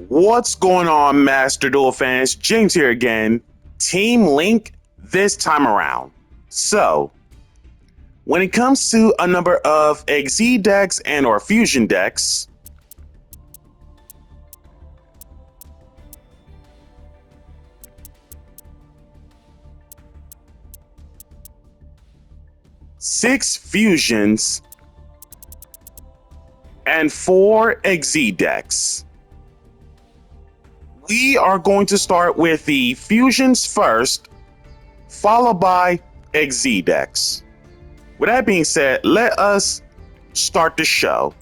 What's going on, Master Duel fans? James here again. Team Link this time around. So, when it comes to a number of XZ decks and or fusion decks, six fusions and 4 XZ decks. We are going to start with the fusions first, followed by XZ decks. With that being said, let us start the show.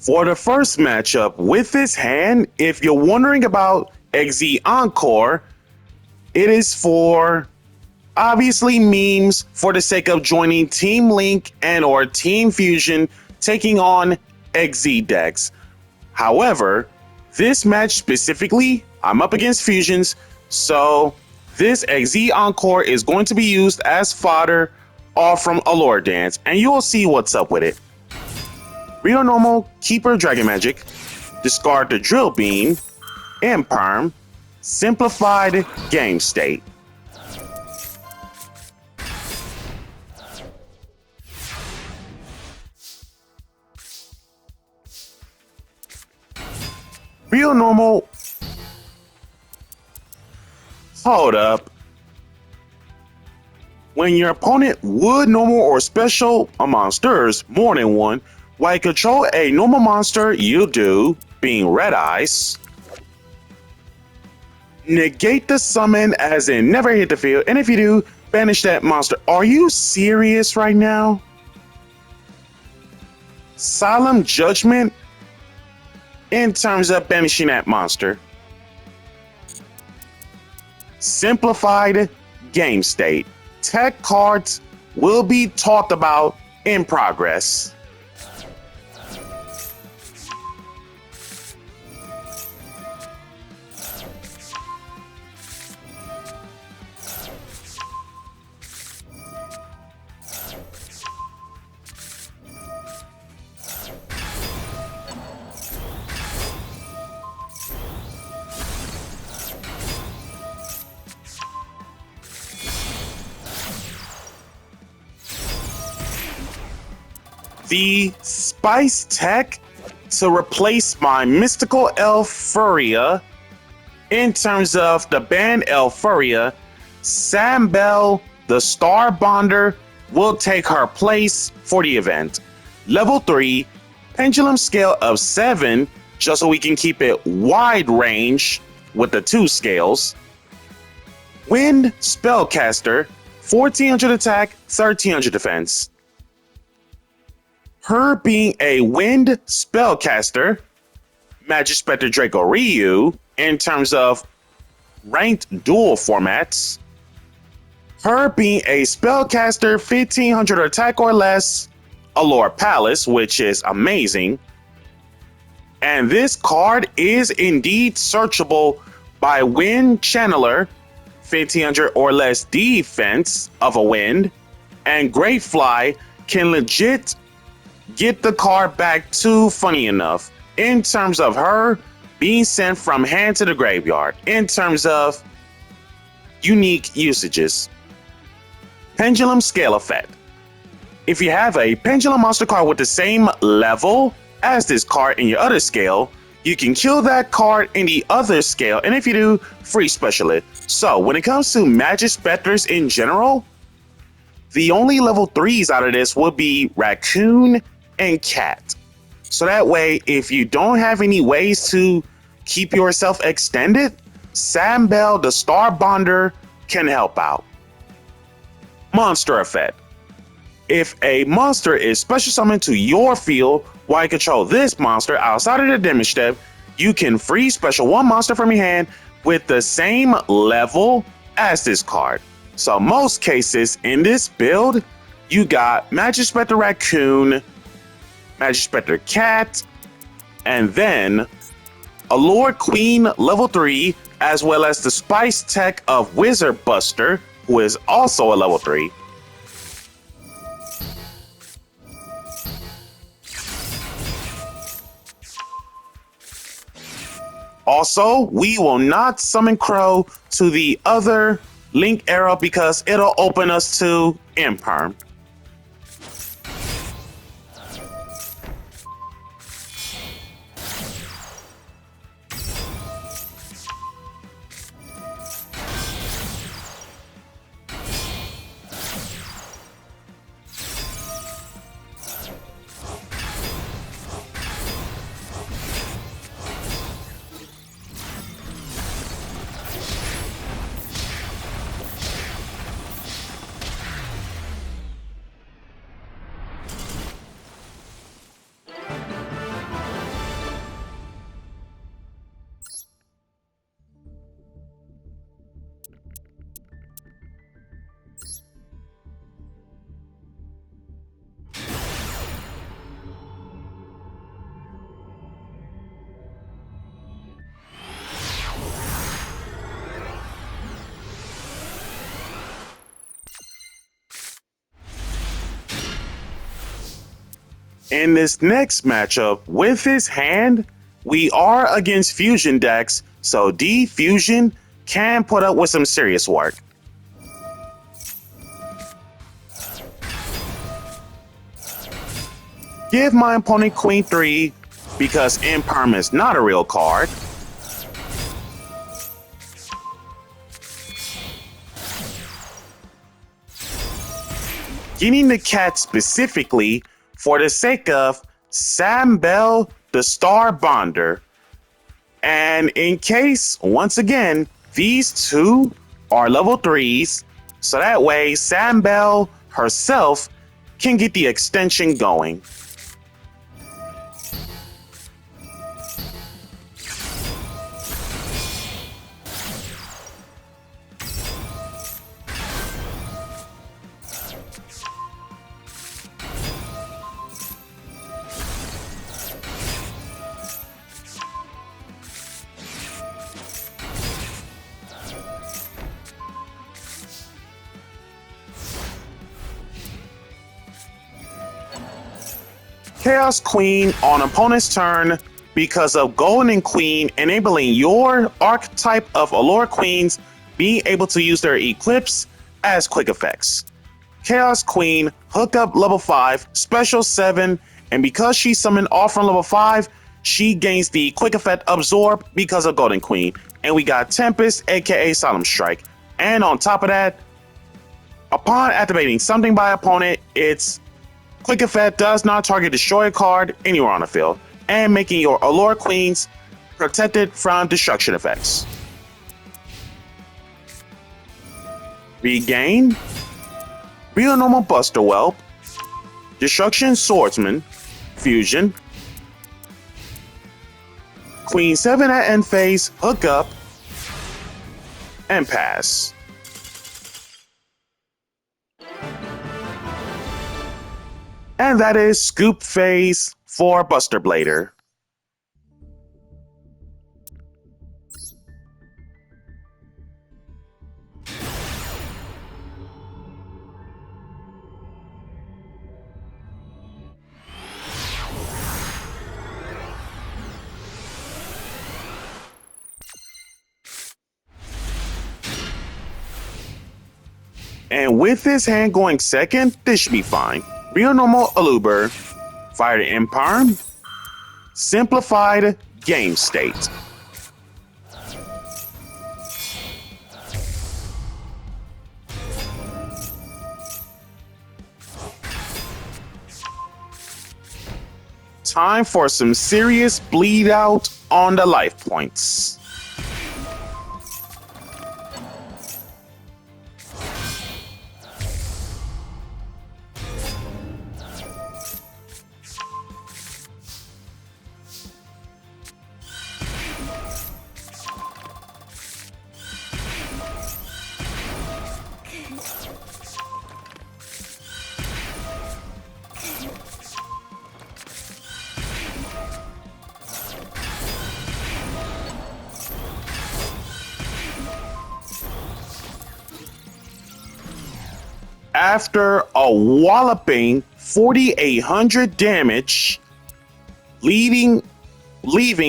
For the first matchup with this hand, if you're wondering about XZ Encore, it is for obviously memes for the sake of joining Team Link and or Team Fusion taking on XZ decks. However, this match specifically, I'm up against fusions, so this XZ Encore is going to be used as fodder off from Allure Dance, and you'll see what's up with it. Real normal, Keeper Dragon Magic, discard the Drill Beam, Imperm, simplified game state. Real normal, hold up. When your opponent would normal or special a monsters, more than one, while you control a normal monster, you do, being Red Eyes, negate the summon as in never hit the field, and if you do, banish that monster. Are you serious right now? Solemn Judgment in terms of banishing that monster. Simplified game state. Tech cards will be talked about in progress. The Spice Tech to replace my Mystical Elfuria in terms of the band Elfuria, Sambel, the Star Bonder, will take her place for the event. Level 3, Pendulum Scale of 7, just so we can keep it wide range with the 2 scales. Wind Spellcaster, 1400 attack, 1300 defense. Her being a wind spellcaster, Majespecter Draco Ryu, in terms of ranked duel formats. Her being a spellcaster, 1500 attack or less, Allure Palace, which is amazing. And this card is indeed searchable by Wind Channeler, 1500 or less defense of a wind. And Great Fly can legit get the card back too, funny enough, in terms of her being sent from hand to the graveyard, in terms of unique usages. Pendulum Scale Effect. If you have a Pendulum monster card with the same level as this card in your other scale, you can kill that card in the other scale, and if you do, free special it. So when it comes to Majespecters in general, the only level 3s out of this would be Raccoon and Cat. So that way, if you don't have any ways to keep yourself extended, Sambel, the Star Bonder, can help out. Monster Effect. If a monster is special summoned to your field while you control this monster outside of the damage step, you can free special one monster from your hand with the same level as this card. So most cases in this build, you got Majespecter Raccoon, Majespecter Cat, and then Allure Queen level 3, as well as the Spice Tech of Wizard Buster, who is also a level 3. Also, we will not summon Crow to the other Link era because it'll open us to Imperm. In this next matchup, with his hand, we are against fusion decks, so D-Fusion can put up with some serious work. Give my opponent Queen 3 because Imperm is not a real card. Getting the cat specifically for the sake of Sambel the Star Bonder. And in case, once again, these two are level 3s, so that way Sambel herself can get the extension going. Chaos Queen on opponent's turn because of Golden Queen enabling your archetype of Allure Queens being able to use their Eclipse as quick effects. Chaos Queen, hook up level 5, special 7, and because she summoned off from level 5, she gains the quick effect Absorb because of Golden Queen. And we got Tempest, aka Solemn Strike. And on top of that, upon activating something by opponent, its quick effect does not target destroy a card anywhere on the field, and making your Allure Queens protected from destruction effects. Regain, Real Normal Buster Whelp, Destruction Swordsman, Fusion, Queen 7 at end phase, hook up, and pass. And that is Scoop Phase for Buster Blader. And with his hand going second, this should be fine. Real Normal Aluber, Fire to Imperm, Simplified Game State. Time for some serious bleed out on the life points. After a walloping 4,800 damage, leaving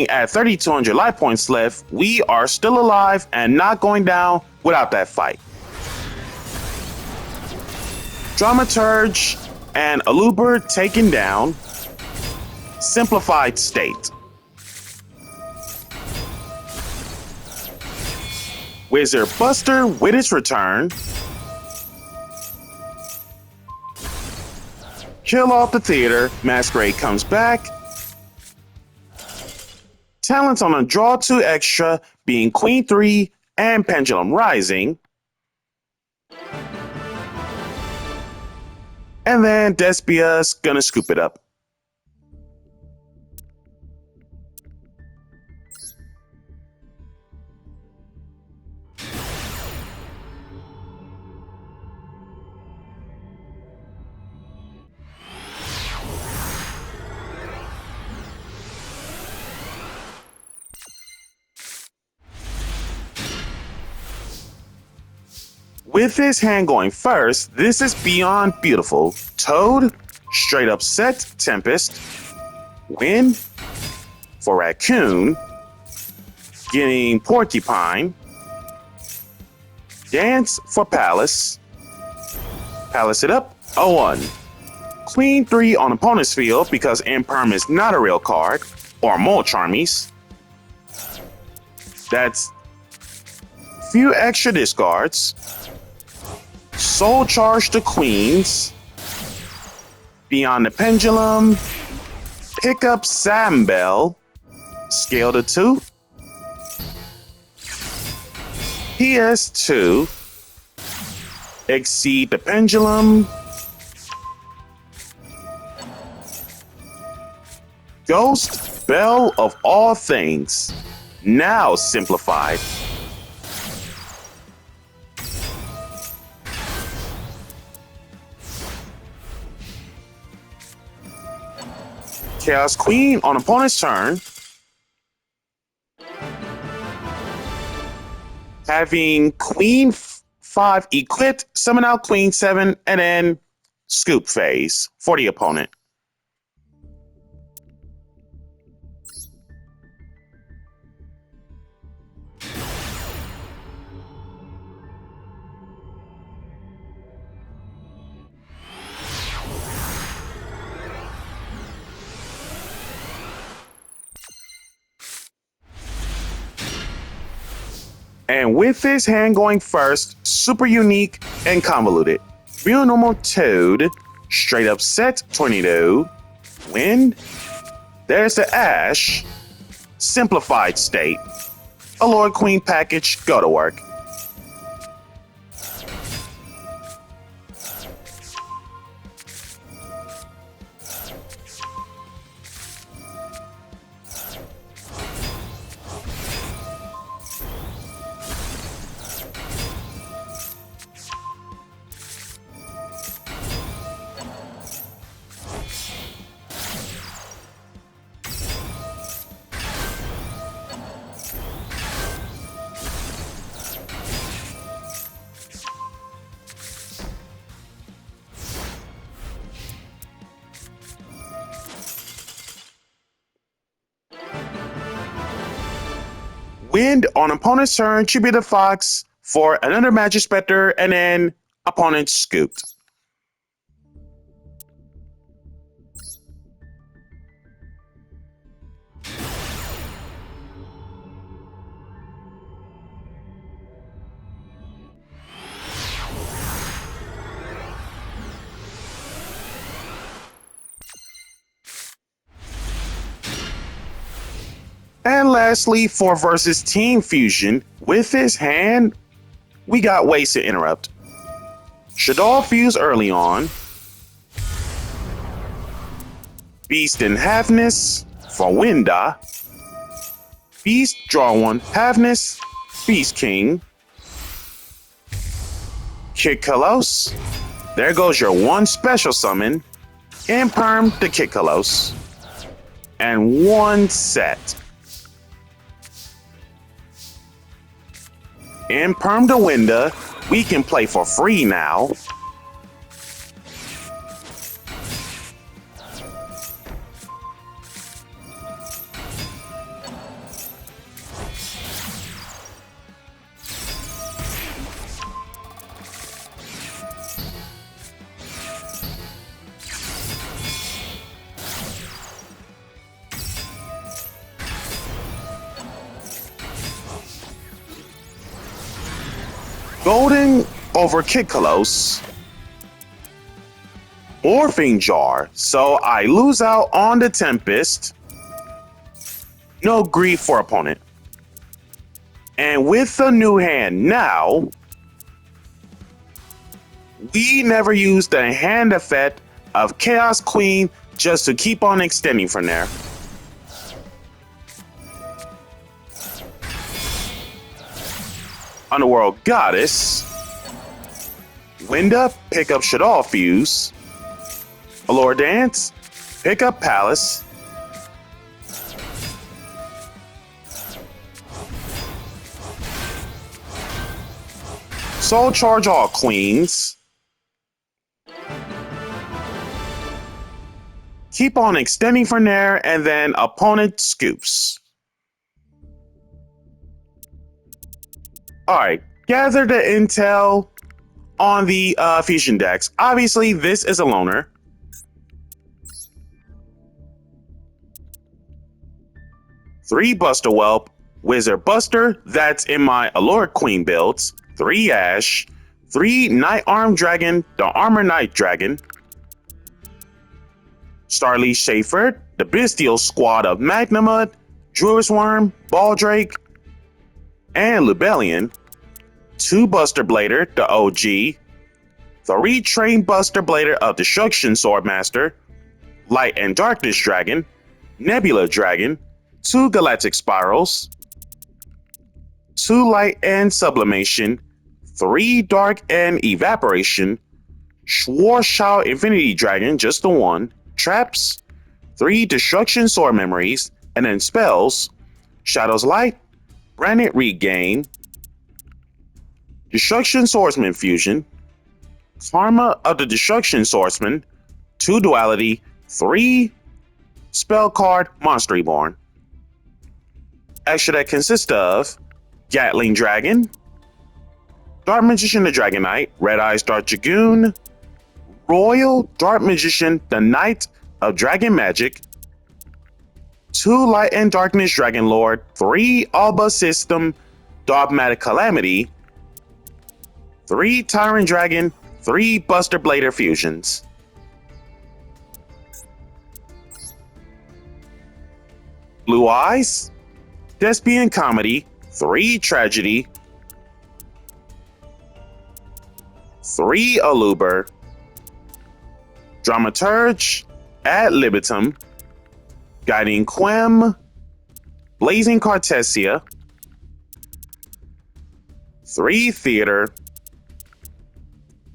at 3,200 life points left, we are still alive and not going down without that fight. Dramaturge and Allure taken down. Simplified state. Wizard Buster with its return. Kill off the theater. Masquerade comes back. Talents on a draw 2 extra being Queen 3 and Pendulum Rising. And then Despia's gonna scoop it up. With his hand going first, this is beyond beautiful. Toad, straight up set Tempest. Wind for Raccoon. Getting Porcupine. Dance for Palace. Palace it up, 0-1. Queen 3 on opponent's field because Imperm is not a real card, or Mole Charmies. That's few extra discards. Soul Charge the Queens. Beyond the Pendulum. Pick up Sambell. Scale to 2. PS2. Exceed the Pendulum. Ghost Bell of all things. Now simplified. Chaos Queen on opponent's turn. Having Queen 5 equipped, summon out Queen 7, and then scoop phase for the opponent. And with his hand going first, super unique and convoluted. Real normal Toad, straight up set Tornado, Wind, there's the Ash, simplified state. Allure Queen package, go to work. Wind on opponent's turn, tribute the Fox for another Majespecter, and then opponent scooped. And lastly, for versus Team Fusion, with his hand, we got ways to interrupt. Shaddoll fuse early on. Beast in Halfness for Winda. Beast, draw 1, Halfness, Beast King. Kick Kalos. There goes your 1 special summon. Imperm the Kick Kalos. And 1 set. Imperm the Winda, we can play for free now. Golden over Kidkalos. Morphing Jar, so I lose out on the Tempest. No grief for opponent. And with the new hand now, we never use the hand effect of Chaos Queen just to keep on extending from there. Underworld Goddess. Wind Up, pick up Shaddoll Fuse. Allure Dance, pick up Palace. Soul Charge all queens. Keep on extending from there, and then opponent scoops. Alright, gather the intel on the fusion decks. Obviously, this is a loner. Three Buster Whelp, Wizard Buster, that's in my Allure Queen builds. 3 Ash, 3 Night Arm Dragon, the Armor Knight Dragon. Starly Schaefer, the Bestial Squad of Magnamud, Druid's Worm, Baldrake, and Lubellion. 2 Buster Blader, the OG. 3 Train Buster Blader of Destruction Swordmaster, Light and Darkness Dragon, Nebula Dragon, 2 Galactic Spirals, 2 Light and Sublimation, 3 Dark and Evaporation, Schwarzschild Infinity Dragon, just the one, Traps, 3 Destruction Sword Memories, and then spells, Shadow's Light, Branded Regain, Destruction Swordsman Fusion, Karma of the Destruction Swordsman, 2 Duality, 3 Spell Card Monster Reborn. Extra that consists of Gatling Dragon, Dark Magician the Dragon Knight, Red Eyes Dark Dragoon, Royal Dark Magician the Knight of Dragon Magic, 2 Light and Darkness Dragon Lord, 3 Alba System Dogmatic Calamity, 3 Tyrant Dragon, 3 Buster Blader Fusions. Blue Eyes, Thespian Comedy, 3 Tragedy, 3 Aluber, Dramaturge, Ad Libitum, Guiding Quem, Blazing Cartesia, 3 Theater,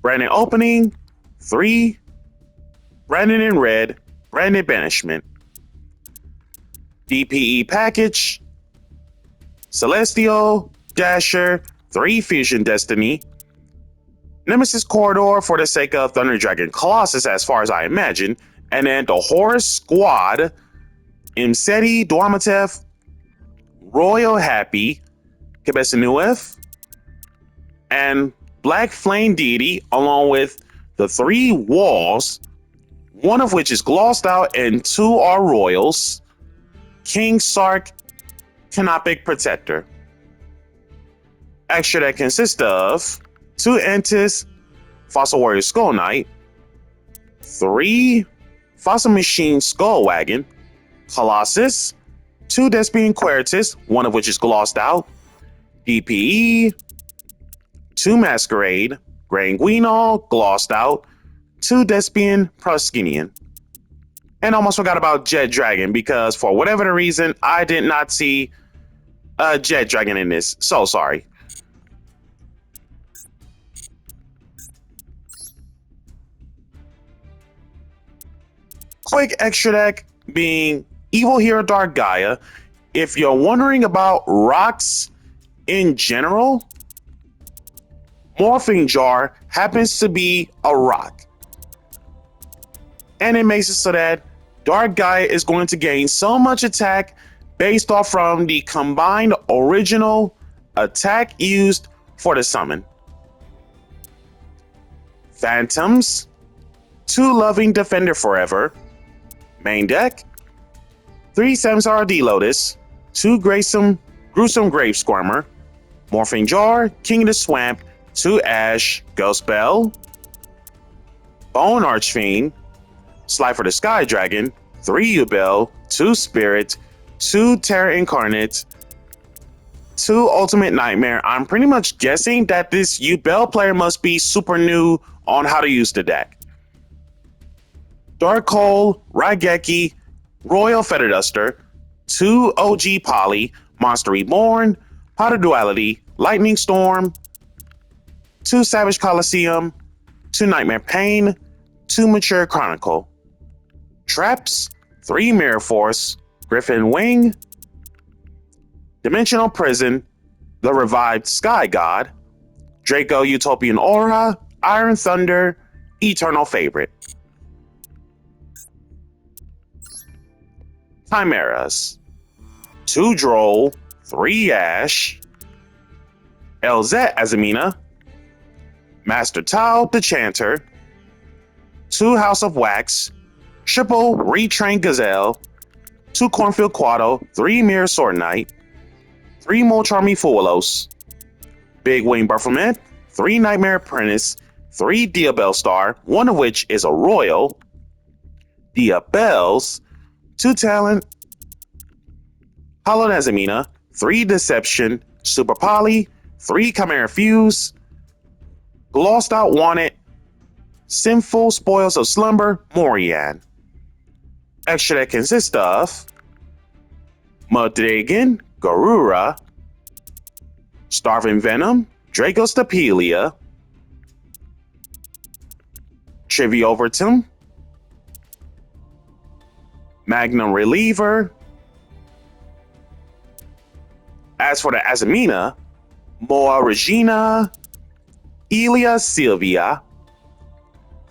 Brandon Opening, 3 Brandon in Red, Brandon Banishment, DPE Package, Celestial, Dasher, 3 Fusion Destiny, Nemesis Corridor for the sake of Thunder Dragon Colossus as far as I imagine, and then the Horus Squad, Imseti, Dwarmatev, Royal Happy, Kebesanuef, and Black Flame Deity, along with the 3 Walls, one of which is glossed out and 2 are Royals, King Sark, Canopic Protector. Extra that consists of 2 Entis, Fossil Warrior Skull Knight, 3 Fossil Machine Skull Wagon, Colossus, 2 Thespian Queritus, one of which is glossed out, DPE, 2 Masquerade, Granguino, glossed out, 2 Thespian Proskinian. And almost forgot about Jet Dragon because for whatever the reason, I did not see a Jet Dragon in this. So sorry. Quick extra deck being Evil Hero Dark Gaia. If you're wondering about rocks in general, Morphing Jar happens to be a rock. And it makes it so that Dark Gaia is going to gain so much attack based off from the combined original attack used for the summon. Phantoms, 2 Loving Defender Forever, main deck, 3 Samsara D Lotus, 2 Gruesome Grave Squirmer, Morphing Jar, King of the Swamp, 2 Ash, Ghost Bell, Bone Archfiend, Slifer the Sky Dragon, 3 Yubel, 2 Spirit, 2 Terra Incarnate, 2 Ultimate Nightmare. I'm pretty much guessing that this Yubel player must be super new on how to use the deck. Dark Hole, Raigeki, Royal Feather Duster, 2 OG Poly, Monster Reborn, Pot of Duality, Lightning Storm, 2 Savage Coliseum, 2 Nightmare Pain, 2 Mature Chronicle. Traps, 3 Mirror Force, Griffin Wing, Dimensional Prison, the Revived Sky God, Draco Utopian Aura, Iron Thunder, Eternal Favorite. Chimeras, 2 Droll, 3 Ash, Elzette Azamina, Master Tau the Chanter, 2 House of Wax, triple Retrained Gazelle, 2 Cornfield Quado, 3 Mirror Sword Knight, 3 Molcharmy Fuelos, Big Wing Baphomet, 3 Nightmare Apprentice, 3 Diabell Star, one of which is a Royal, Diabells, 2 Talent, Hollowed Azamina, 3 Deception, Super Poly, 3 Chimera Fuse, Glossed Out Wanted, Sinful Spoils of Slumber, Morian. Extra that consists of Mudragon, Garura, Starving Venom, Dracostapelia, Triviovertum, Magnum Reliever. As for the Azamina, Moa Regina, Elia Sylvia,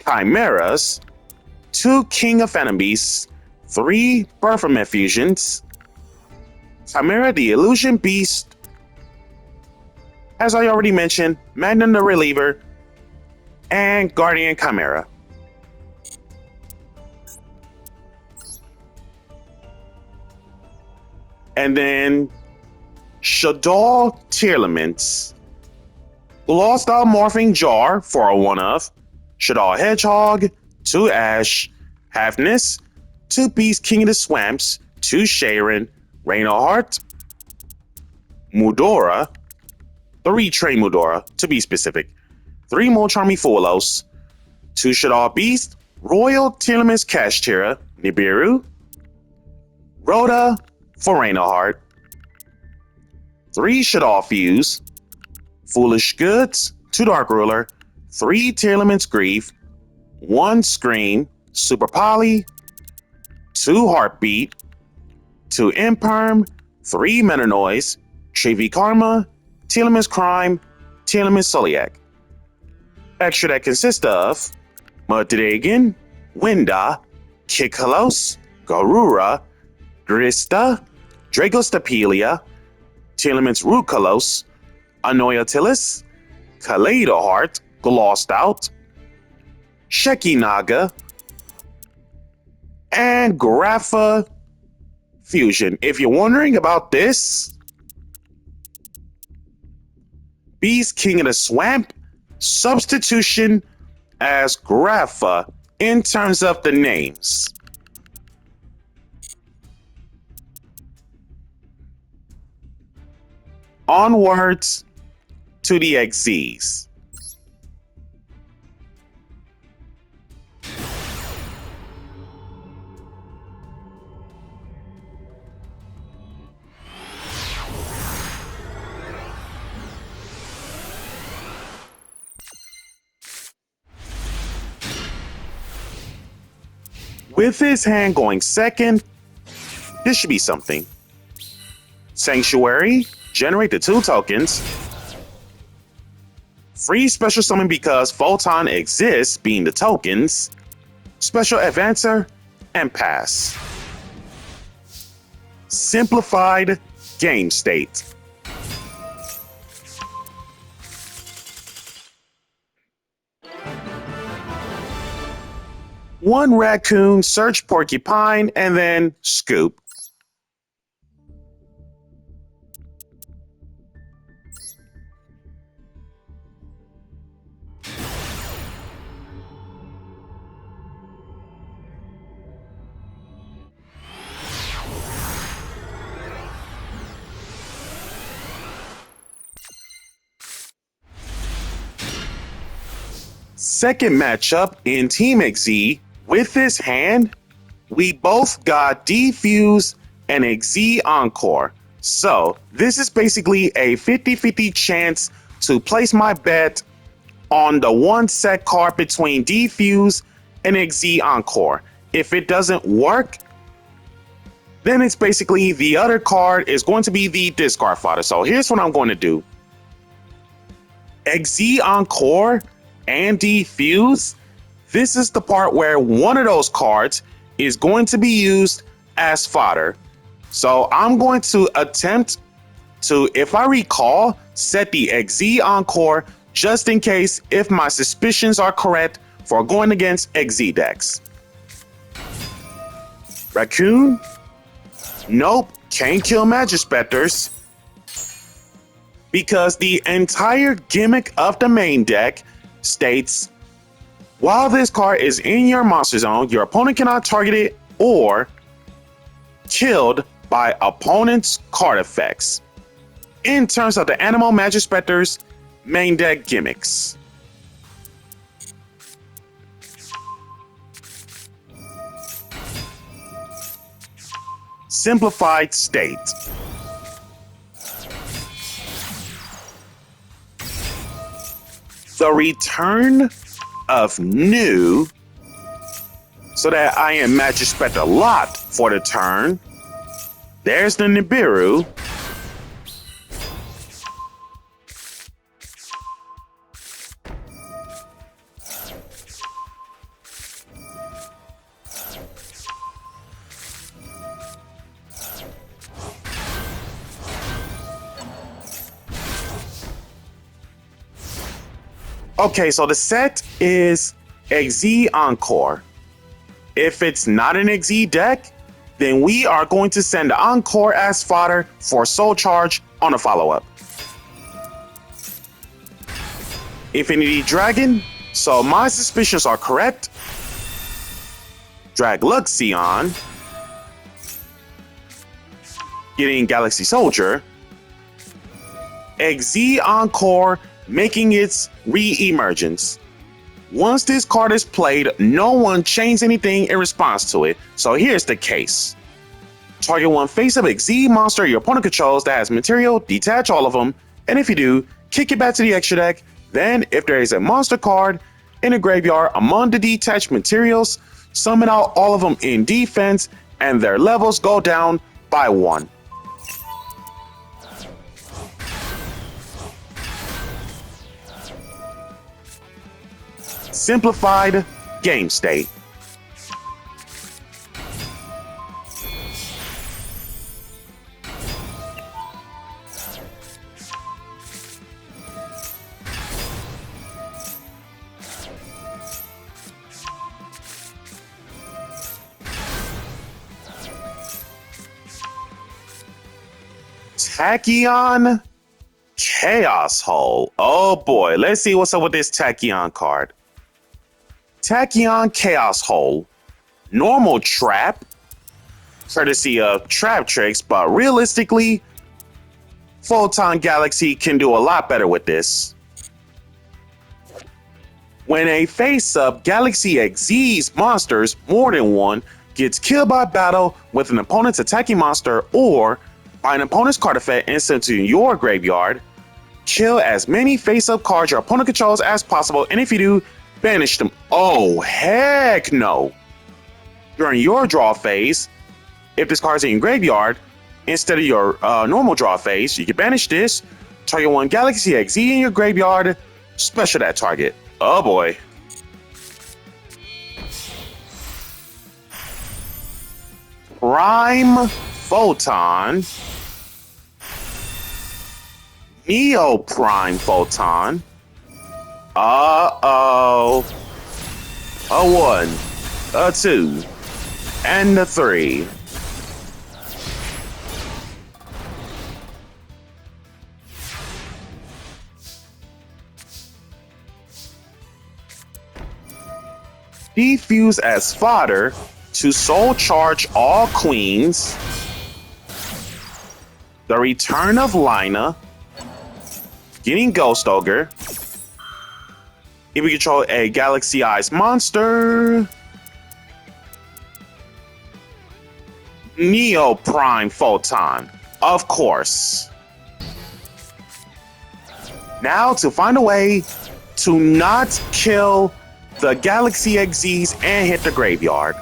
Chimeras, 2 King of Phantom Beasts, 3 Baphomet Fusions, Chimera the Illusion Beast, as I already mentioned, Magnum the Reliever, and Guardian Chimera. And then Shaddoll Tearlaments, Lost Out Morphing Jar for a 1-of, Shaddoll Hedgehog, 2 Ash, Halfness, 2 Beast King of the Swamps, 2 Sharon, Heart, Mudora, 3 Train Mudora to be specific, 3 Molcharmy Fuelos, 2 Shaddoll Beast, Royal Tearlaments Kashtira, Nibiru, Rhoda for Heart, 3 Shaddoll Fuse, Foolish Goods, 2 Dark Ruler, 3 Tearlaments Grief, 1 Scream, Super Poly, 2 Heartbeat, 2 Imperm, 3 Meta Noise, Trevi Karma, Tearlaments Crime, Tearlaments Soliac. Extra that consists of Mudragon, Winda, Kikalos, Garura, Grista, Dracostapelia, Tearlaments Rukalos, Anoyotilis, Kaleido Heart, Glossed Out, Shekinaga, and Grapha Fusion. If you're wondering about this, Beast King of the Swamp, substitution as Grapha in terms of the names. Onwards to the XZs. With his hand going second, this should be something. Sanctuary, generate the 2 tokens. Free special summon because Photon exists, being the tokens. Special advancer, and pass. Simplified game state. One raccoon, search porcupine, and then scoop. second matchup in Team XZ, with this hand, we both got Defuse and XZ Encore. So this is basically a 50-50 chance to place my bet on the one set card between Defuse and XZ Encore. If it doesn't work, then it's basically the other card is going to be the discard fodder. So here's what I'm going to do. XZ Encore and Defuse, this is the part where one of those cards is going to be used as fodder. So I'm going to attempt to, if I recall, set the XZ Encore just in case if my suspicions are correct for going against XZ decks. Raccoon? Nope, can't kill Majespecters. Because the entire gimmick of the main deck states, while this card is in your monster zone, your opponent cannot target it or killed by opponent's card effects. In terms of the Animal Majespecters main deck gimmicks. Simplified state. The return of new, so that I am Majespecter locked for the turn. There's the Nibiru. Okay, so the set is XZ Encore. If it's not an XZ deck, then we are going to send the Encore as fodder for Soul Charge on a follow-up. Infinity Dragon, so my suspicions are correct. Drag Luxion. Getting Galaxy Soldier. XZ Encore making its re-emergence. Once this card is played, no one chains anything in response to it. So here's the case. Target one face-up XZ monster your opponent controls that has material, detach all of them, and if you do, kick it back to the extra deck. Then, if there is a monster card in the graveyard among the detached materials, summon out all of them in defense, and their levels go down by 1. Simplified game state. Tachyon Chaos Hole. Oh boy, let's see what's up with this Tachyon card. Tachyon Chaos Hole. Normal trap, courtesy of Trap Tricks, but realistically, Photon Galaxy can do a lot better with this. When a face-up Galaxy XZ's monsters, more than one, gets killed by battle with an opponent's attacking monster or by an opponent's card effect and sent to your graveyard, kill as many face-up cards your opponent controls as possible, and if you do, banish them. Oh, heck no. During your draw phase, if this card is in your graveyard, instead of your normal draw phase, you can banish this, target one Galaxy XZ in your graveyard, special that target. Oh boy. Prime Photon. Neo Prime Photon. Uh-oh. A 1, a 2, and a 3. Defuse as fodder to soul charge all queens. The return of Lina. Getting Ghost Ogre. If we control a Galaxy Eyes monster, Neo Prime Photon, of course. Now to find a way to not kill the Galaxy XZs and hit the graveyard.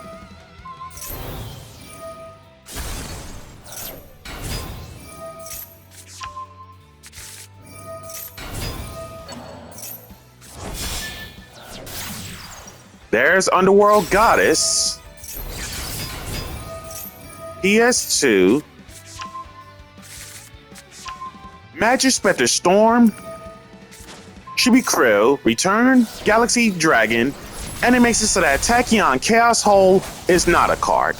There's Underworld Goddess. PS2. Majespecter Storm. Should be Krill, return Galaxy Dragon, and it makes it so that Tachyon Chaos Hole is not a card.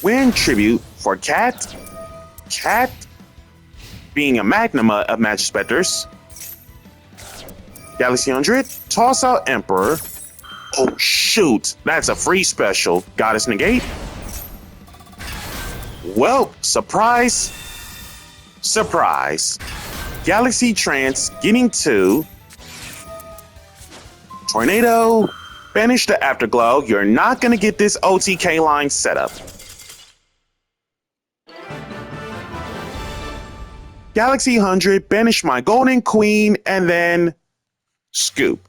Win tribute for Cat. Cat being a Magnuma of Majespecters. Galaxy 100, toss out Emperor. Oh shoot, that's a free special. Goddess Negate. Well, surprise, surprise. Galaxy Trance getting 2. Tornado, banish the Afterglow. You're not going to get this OTK line setup. Galaxy 100, banish my Golden Queen, and then scoop.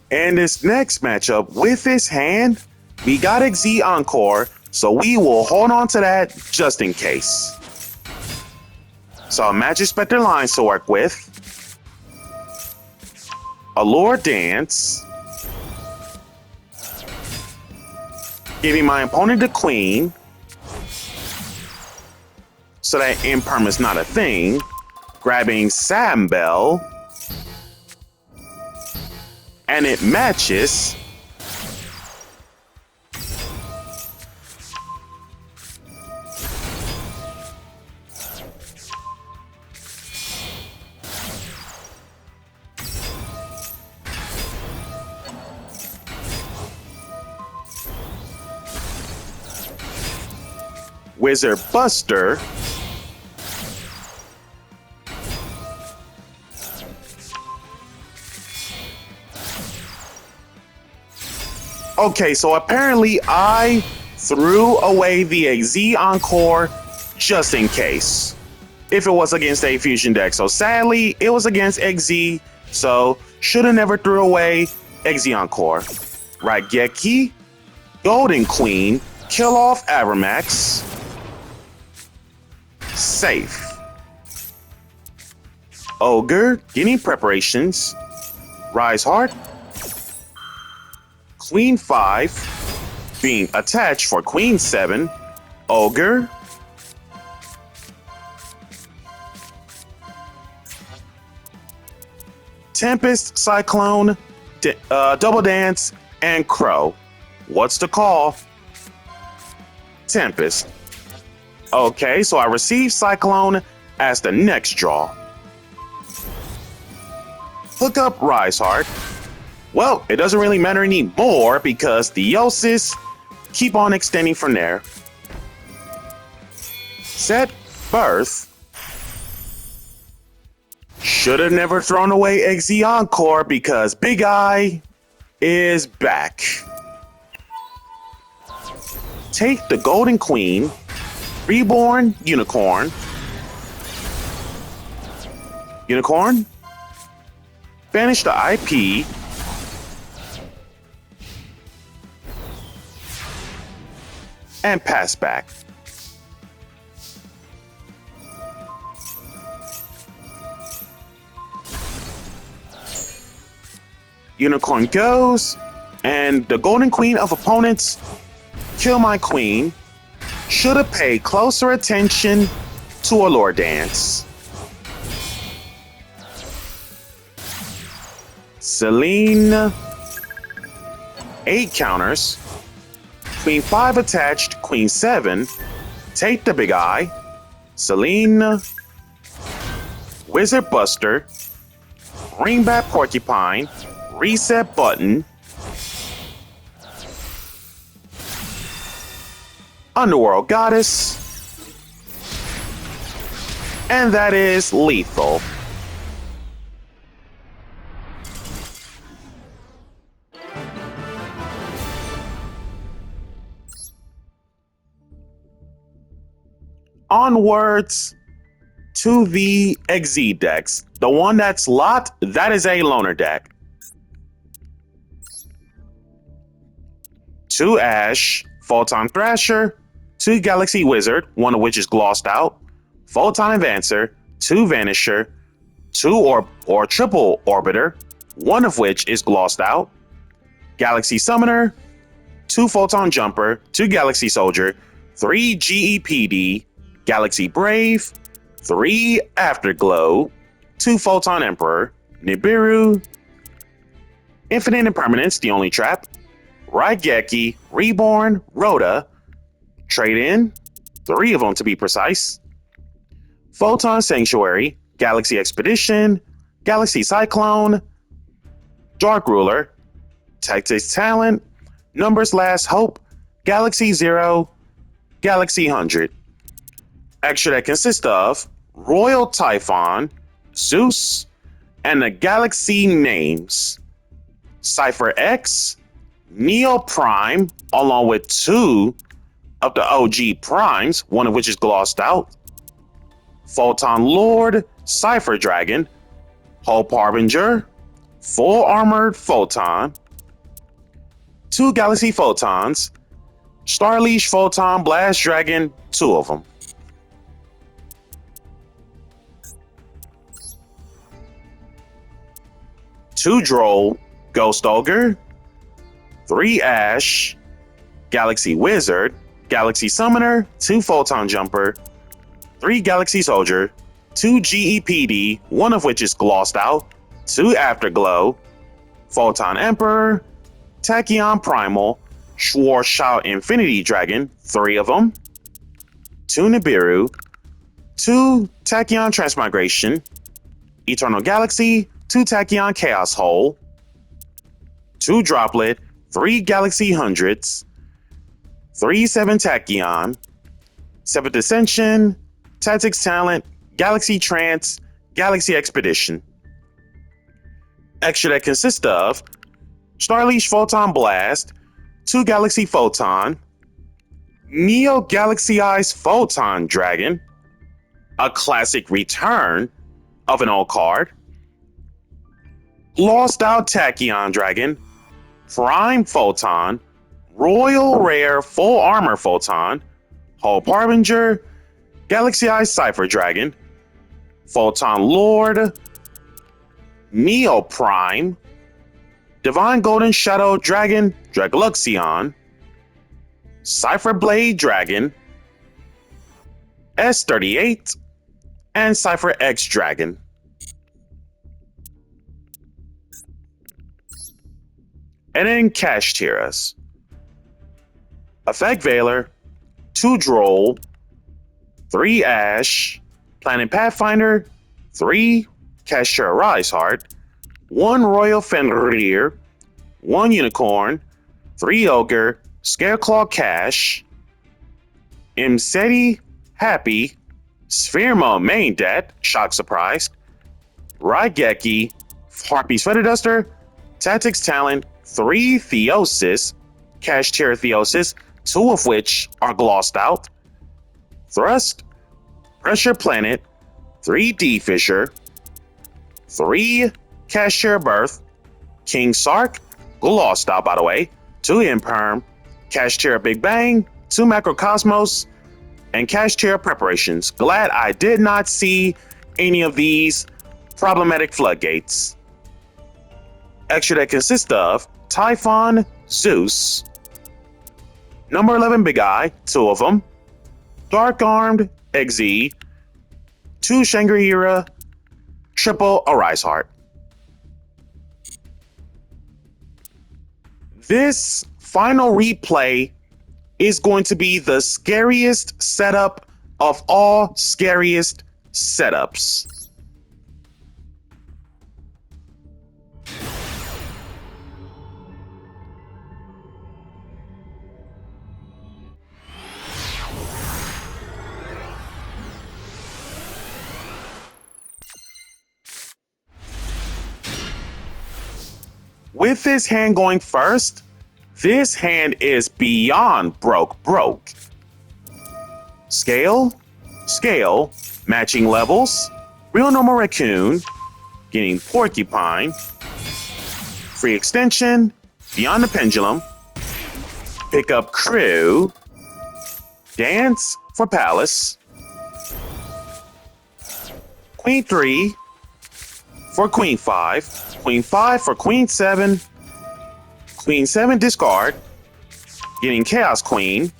And this next matchup with this hand, we got XZ Encore, so we will hold on to that just in case. So Majespecter lines to work with. Allure Dance. Giving my opponent the Queen, so that imperm not a thing. Grabbing Sambell. And it matches. Wizard Buster. Okay, so apparently I threw away the XZ Encore just in case. If it was against a fusion deck. So sadly, it was against XZ, so should have never threw away XZ Encore. Raigeki, Golden Queen, kill off Abramax. Safe. Ogre, getting preparations. Rise Heart. Queen 5, being attached for Queen 7, Ogre, Tempest, Cyclone, Double Dance, and Crow. What's the call? Tempest. Okay, so I receive Cyclone as the next draw. Hook up Rise Heart. Well, it doesn't really matter anymore because the Theosis keep on extending from there. Set Birth. Should have never thrown away XZ Encore because Big Eye is back. Take the Golden Queen, Reborn Unicorn. Unicorn. Banish the IP. And pass back. Unicorn goes, and the Golden Queen of opponents kill my queen. Should have paid closer attention to Allure Dance. Celine, 8 counters, Queen 5 attached, Queen 7, take the big eye, Celine, Wizard Buster, Ringbat Porcupine, reset button, Underworld Goddess, and that is lethal. Onwards to the XZ decks. The one that's locked, that is a loner deck. 2 Ash, Photon Thrasher, 2 Galaxy Wizard, one of which is glossed out, Photon Advancer, 2 Vanisher, 2 or triple Orbiter, one of which is glossed out, Galaxy Summoner, 2 Photon Jumper, 2 Galaxy Soldier, 3 GEPD, Galaxy Brave, 3 Afterglow, 2 Photon Emperor, Nibiru, Infinite Impermanence, the only trap, Raigeki, Reborn, Rhoda, Trade In, 3 of them to be precise, Photon Sanctuary, Galaxy Expedition, Galaxy Cyclone, Dark Ruler, Tactics Talent, Numbers Last Hope, Galaxy 0, Galaxy 100. Extra that consists of Royal Typhon, Zeus, and the Galaxy names Cypher X, Neo Prime, along with 2 of the OG Primes, one of which is glossed out, Photon Lord, Cypher Dragon, Hope Harbinger, Full Armored Photon, 2 Galaxy Photons, Starleash Photon Blast Dragon, 2 of them. Two Droll, Ghost Ogre, 3 Ash, Galaxy Wizard, Galaxy Summoner, 2 Photon Jumper, 3 Galaxy Soldier, 2 GEPD, one of which is glossed out, 2 Afterglow, Photon Emperor, Tachyon Primal, Schwarzschild Infinity Dragon, 3 of them, 2 Nibiru, 2 Tachyon Transmigration, Eternal Galaxy, 2 Tachyon Chaos Hole, 2 Droplet, 3 Galaxy Hundreds, 3 7 Tachyon, 7th Ascension, Tactics Talent, Galaxy Trance, Galaxy Expedition. Extra that consists of Starleash Photon Blast, 2 Galaxy Photon, Neo Galaxy Eyes Photon Dragon, a classic return of an old card, Lost Out Tachyon Dragon, Prime Photon, Royal Rare Full Armor Photon, Hope Harbinger, Galaxy Eye Cypher Dragon, Photon Lord, Neo Prime, Divine Golden Shadow Dragon, Dragluxion, Cypher Blade Dragon, S38, and Cypher X Dragon. And then Cash Tiras. Effect Veiler, 2 Droll, 3 Ash, Planet Pathfinder, 3 Cashier Rise Heart, 1 Royal Fenrir, 1 Unicorn, 3 Ogre, Scareclaw Cash, Imseti Happy, Spherema Main Debt, Shock Surprise, Raigeki, Harpy's Feather Duster, Tactics Talent, 3 Theosis, Cash Tier Theosis, 2 of which are glossed out, Thrust, Pressure Planet, 3 D Fisher, 3 Cashier Birth, King Sark, glossed out by the way, 2 Imperm, Cash Tier Big Bang, 2 Macrocosmos, and Cash Tier Preparations. Glad I did not see any of these problematic floodgates. Extra that consists of Typhon, Zeus, Number 11 Big Eye, 2 of them, Dark Armed, XZ, 2 Shangri-Ira, triple Arise Heart. This final replay is going to be the scariest setup of all scariest setups. With this hand going first, this hand is beyond broke. Scale, matching levels, real normal raccoon, getting porcupine, free extension, beyond the pendulum, pick up crew, dance for palace, queen 3 for queen 5, queen 5 for queen 7, queen 7 discard, getting chaos queen,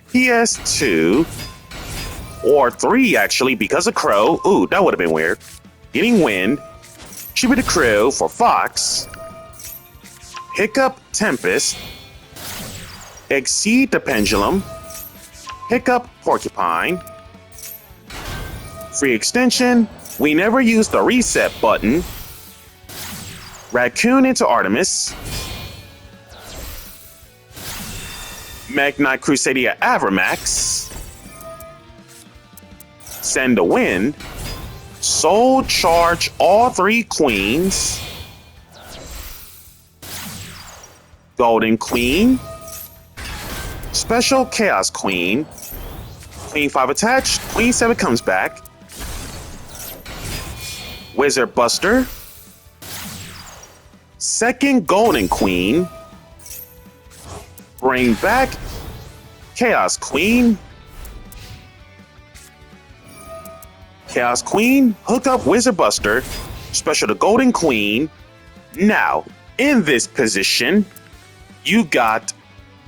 PS2, or 3 actually because of crow. Ooh, that would have been weird. Getting wind, tribute to crew for fox, hiccup tempest, exceed the pendulum, hiccup porcupine, free extension, we never use the reset button, raccoon into Artemis, Magnite Crusadia Avramax, send a wind, soul charge all 3 queens, golden queen, special chaos queen, queen 5 attached, queen 7 comes back, wizard buster, second golden queen, bring back chaos queen, hook up wizard buster, special to golden queen. Now in this position you got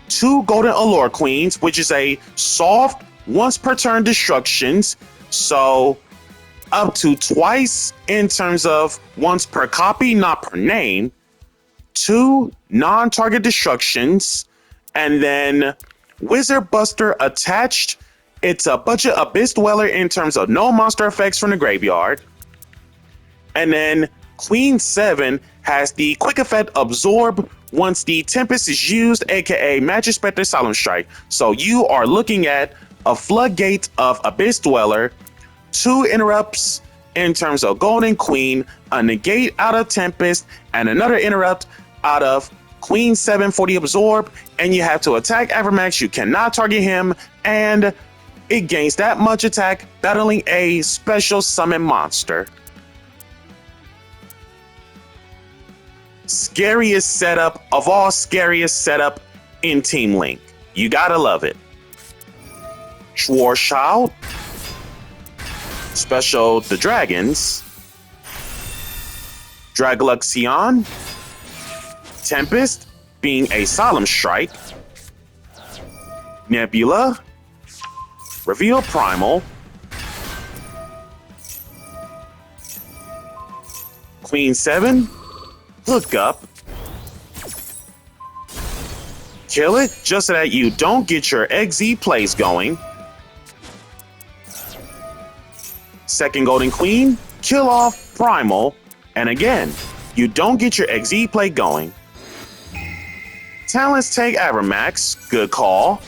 2 golden allure queens, which is a soft once per turn destructions, so up to twice in terms of once per copy, not per name, 2 non-target destructions, and then wizard buster attached. It's a budget abyss dweller in terms of no monster effects from the graveyard, and then queen 7 has the quick effect absorb once the tempest is used, aka Majespecter Solemn Strike. So you are looking at a floodgate of abyss dweller, 2 interrupts in terms of golden queen, a negate out of tempest, and another interrupt out of queen 7 for the absorb, and you have to attack Avramax. You cannot target him, and it gains that much attack battling a special summon monster. Scariest setup of all scariest setup in Team Link. You gotta love it. Schwarzschild, special the dragons, Dragluxion, Tempest being a solemn strike, Nebula, reveal primal, queen 7, hook up, kill it just so that you don't get your XZ plays going. Second golden queen, kill off primal, and again, you don't get your XZ play going. Talents take Avramax, good call.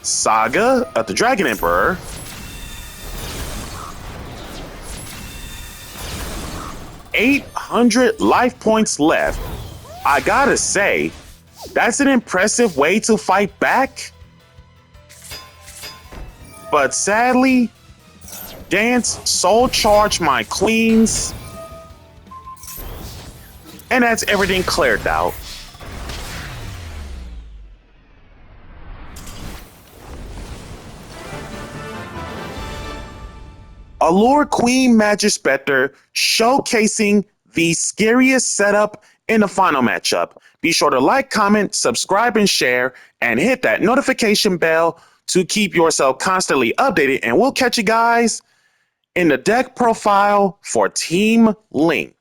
Saga of the Dragon Emperor. $800 life points left. I gotta say, that's an impressive way to fight back. But sadly, dance soul charge my queens. And that's everything cleared out. Allure Queen Majespecter showcasing the scariest setup in the final matchup. Be sure to like, comment, subscribe, and share, and hit that notification bell to keep yourself constantly updated. And we'll catch you guys in the deck profile for Team Link.